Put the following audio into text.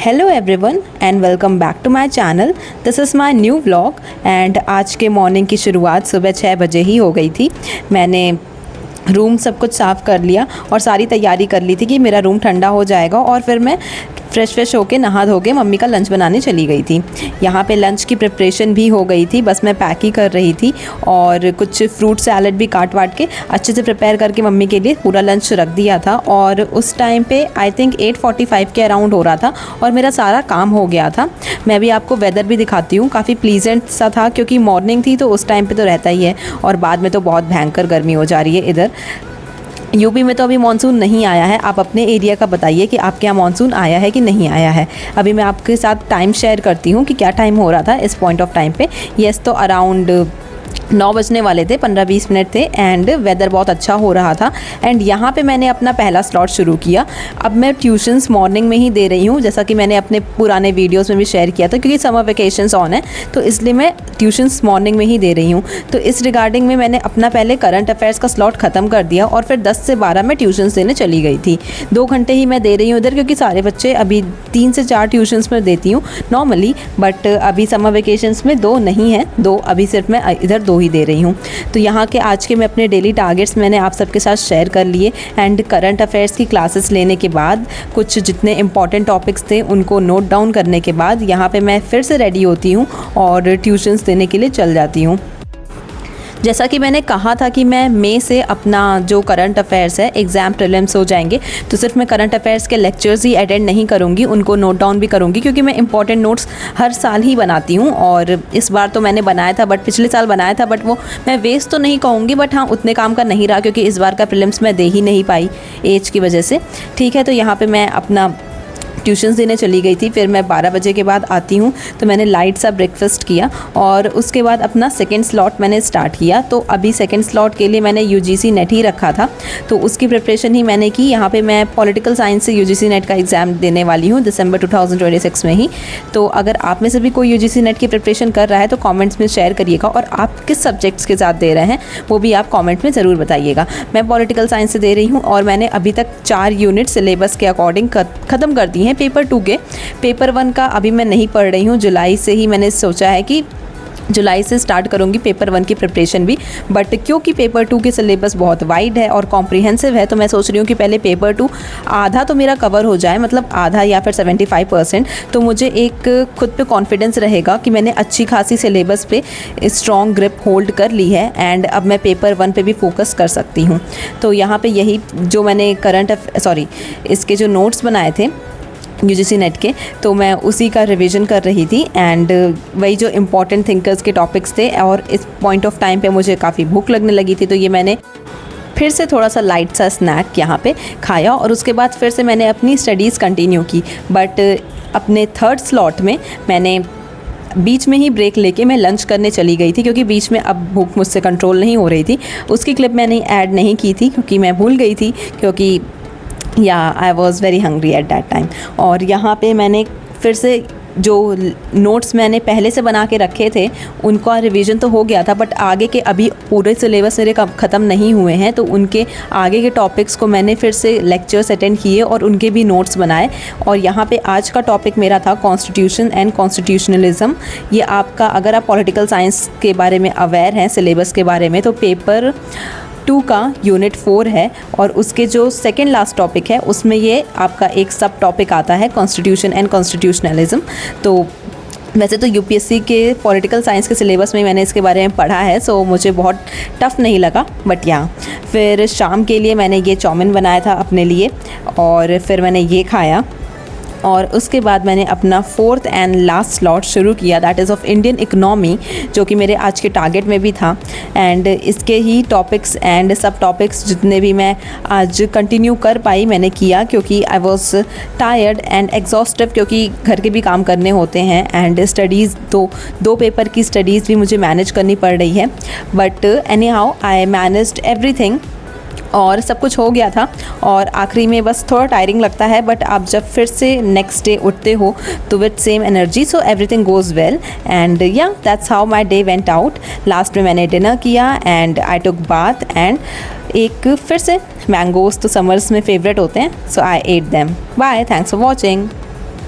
Hello everyone and welcome back to my channel. This is my new vlog and आज के morning की शुरुआत सुबह 6 बजे ही हो गई थी। मैंने रूम सब कुछ साफ़ कर लिया और सारी तैयारी कर ली थी कि मेरा रूम ठंडा हो जाएगा और फिर मैं फ्रेश होके नहा धो के मम्मी का लंच बनाने चली गई थी। यहाँ पे लंच की प्रिपरेशन भी हो गई थी, बस मैं पैक ही कर रही थी और कुछ फ्रूट सैलड भी काट वाट के अच्छे से प्रिपेयर करके मम्मी के लिए पूरा लंच रख दिया था। और उस टाइम पे आई थिंक 8:45 के अराउंड हो रहा था और मेरा सारा काम हो गया था। मैं भी आपको वेदर भी दिखाती हूँ, काफ़ी प्लीजेंट सा था क्योंकि मॉर्निंग थी तो उस टाइम पर तो रहता ही है और बाद में तो बहुत भयंकर गर्मी हो जा रही है। इधर यूपी में तो अभी मानसून नहीं आया है। आप अपने एरिया का बताइए कि आपके यहाँ मानसून आया है कि नहीं आया है। अभी मैं आपके साथ टाइम शेयर करती हूँ कि क्या टाइम हो रहा था इस पॉइंट ऑफ टाइम पे। यस, तो अराउंड 9 बजने वाले थे, 15-20 मिनट थे एंड वेदर बहुत अच्छा हो रहा था। एंड यहाँ पे मैंने अपना पहला स्लॉट शुरू किया। अब मैं ट्यूशन्स मॉर्निंग में ही दे रही हूँ, जैसा कि मैंने अपने पुराने वीडियोस में भी शेयर किया था, क्योंकि समर वेकेशंस ऑन है तो इसलिए मैं ट्यूशन्स मॉर्निंग में ही दे रही हूँ। तो इस रिगार्डिंग में मैंने अपना पहले करंट अफेयर्स का स्लॉट ख़त्म कर दिया और फिर 10 से 12 में ट्यूशन्स देने चली गई थी। 2 घंटे ही मैं दे रही हूँ इधर, क्योंकि सारे बच्चे अभी 3 से 4 ट्यूशन्स में देती हूँ नॉर्मली, बट अभी समर वेकेशंस में 2 नहीं है, 2 अभी सिर्फ मैं इधर 2 ही दे रही हूँ। तो यहाँ के आज के मैं अपने डेली टारगेट्स मैंने आप सबके साथ शेयर कर लिए एंड करंट अफेयर्स की क्लासेस लेने के बाद कुछ जितने इंपॉर्टेंट टॉपिक्स थे उनको नोट डाउन करने के बाद यहाँ पे मैं फिर से रेडी होती हूँ और ट्यूशन्स देने के लिए चल जाती हूँ। जैसा कि मैंने कहा था कि मैं मई से अपना जो करंट अफेयर्स है एग्ज़ाम प्रीलिम्स हो जाएंगे तो सिर्फ मैं करंट अफेयर्स के लेक्चर्स ही अटेंड नहीं करूँगी, उनको नोट डाउन भी करूँगी, क्योंकि मैं इंपॉर्टेंट नोट्स हर साल ही बनाती हूँ। और इस बार तो मैंने बनाया था, बट पिछले साल बनाया था, बट वो मैं वेस्ट तो नहीं कहूँगी, बट हाँ उतने काम का नहीं रहा क्योंकि इस बार का प्रीलिम्स मैं दे ही नहीं पाई एज की वजह से। ठीक है, तो यहाँ पर मैं अपना ट्यूशन्स देने चली गई थी। फिर मैं 12 बजे के बाद आती हूँ तो मैंने लाइट सा ब्रेकफास्ट किया और उसके बाद अपना सेकंड स्लॉट मैंने स्टार्ट किया। तो अभी सेकंड स्लॉट के लिए मैंने यूजीसी नेट ही रखा था तो उसकी प्रिपरेशन ही मैंने की। यहाँ पे मैं पॉलिटिकल साइंस से यूजीसी नेट का एग्ज़ाम देने वाली हूँ दिसंबर 2026 में ही। तो अगर आप में से भी कोई यूजीसी नेट की प्रिपरेशन कर रहा है तो कॉमेंट्स में शेयर करिएगा और आप किस सब्जेक्ट्स के साथ दे रहे हैं वो भी आप कॉमेंट में ज़रूर बताइएगा। मैं पॉलिटिकल साइंस से दे रही हूँ और मैंने अभी तक 4 यूनिट सिलेबस के अकॉर्डिंग ख़त्म कर दी हैं। पेपर 2 के, पेपर 1 का अभी मैं नहीं पढ़ रही हूँ। जुलाई से ही मैंने सोचा है कि जुलाई से स्टार्ट करूँगी पेपर 1 की प्रिपरेशन भी, बट क्योंकि पेपर 2 की सिलेबस बहुत वाइड है और कॉम्प्रिहेंसिव है तो मैं सोच रही हूँ कि पहले पेपर 2 आधा तो मेरा कवर हो जाए, मतलब आधा या फिर 75%, तो मुझे एक खुद पे कॉन्फिडेंस रहेगा कि मैंने अच्छी खासी सिलेबस पे स्ट्रॉन्ग ग्रिप होल्ड कर ली है एंड अब मैं पेपर 1 पे भी फोकस कर सकती हूँ। तो यहाँ पे यही जो मैंने इसके जो नोट्स बनाए थे यूजीसी नेट के, तो मैं उसी का रिवीजन कर रही थी एंड वही जो इम्पोर्टेंट थिंकर्स के टॉपिक्स थे। और इस पॉइंट ऑफ टाइम पे मुझे काफ़ी भूख लगने लगी थी तो ये मैंने फिर से थोड़ा सा लाइट सा स्नैक यहाँ पे खाया और उसके बाद फिर से मैंने अपनी स्टडीज़ कंटिन्यू की। बट अपने थर्ड स्लॉट में मैंने बीच में ही ब्रेक लेके मैं लंच करने चली गई थी, क्योंकि बीच में अब भूख मुझसे कंट्रोल नहीं हो रही थी। उसकी क्लिप मैंने ऐड नहीं की थी क्योंकि मैं भूल गई थी, क्योंकि I was very hungry at that time. और यहाँ पे मैंने फिर से जो नोट्स मैंने पहले से बना के रखे थे उनका रिवीजन तो हो गया था, बट आगे के अभी पूरे सिलेबस मेरे ख़त्म नहीं हुए हैं तो उनके आगे के टॉपिक्स को मैंने फिर से लेक्चर्स अटेंड किए और उनके भी नोट्स बनाए। और यहाँ पे आज का टॉपिक मेरा था कॉन्स्टिट्यूशन एंड कॉन्स्टिट्यूशनलिज्म। ये आपका, अगर आप पॉलिटिकल साइंस के बारे में अवेयर हैं सिलेबस के बारे में, तो पेपर 2 का यूनिट 4 है और उसके जो सेकेंड लास्ट टॉपिक है उसमें ये आपका एक सब टॉपिक आता है कॉन्स्टिट्यूशन एंड कॉन्स्टिट्यूशनलिज्म। तो वैसे तो यूपीएससी के पॉलिटिकल साइंस के सिलेबस में मैंने इसके बारे में पढ़ा है, सो मुझे बहुत टफ़ नहीं लगा। बट यहाँ फिर शाम के लिए मैंने ये चाउमीन बनाया था अपने लिए और फिर मैंने ये खाया और उसके बाद मैंने अपना 4th एंड लास्ट स्लॉट शुरू किया, that is of Indian economy, जो कि मेरे आज के टारगेट में भी था। एंड इसके ही टॉपिक्स एंड सब टॉपिक्स जितने भी मैं आज कंटिन्यू कर पाई मैंने किया, क्योंकि I was tired and exhaustive, क्योंकि घर के भी काम करने होते हैं एंड स्टडीज़ तो 2 पेपर की स्टडीज़ भी मुझे मैनेज करनी पड़ रही है। But any how I managed everything और सब कुछ हो गया था। और आखिरी में बस थोड़ा टायरिंग लगता है, बट आप जब फिर से नेक्स्ट डे उठते हो तो with same energy, so everything goes well and yeah that's how my day went out. Last में मैंने डिनर किया and I took bath and एक फिर से मैंगोज़ तो समर्स में फेवरेट होते हैं, so I ate them. Bye, thanks for watching.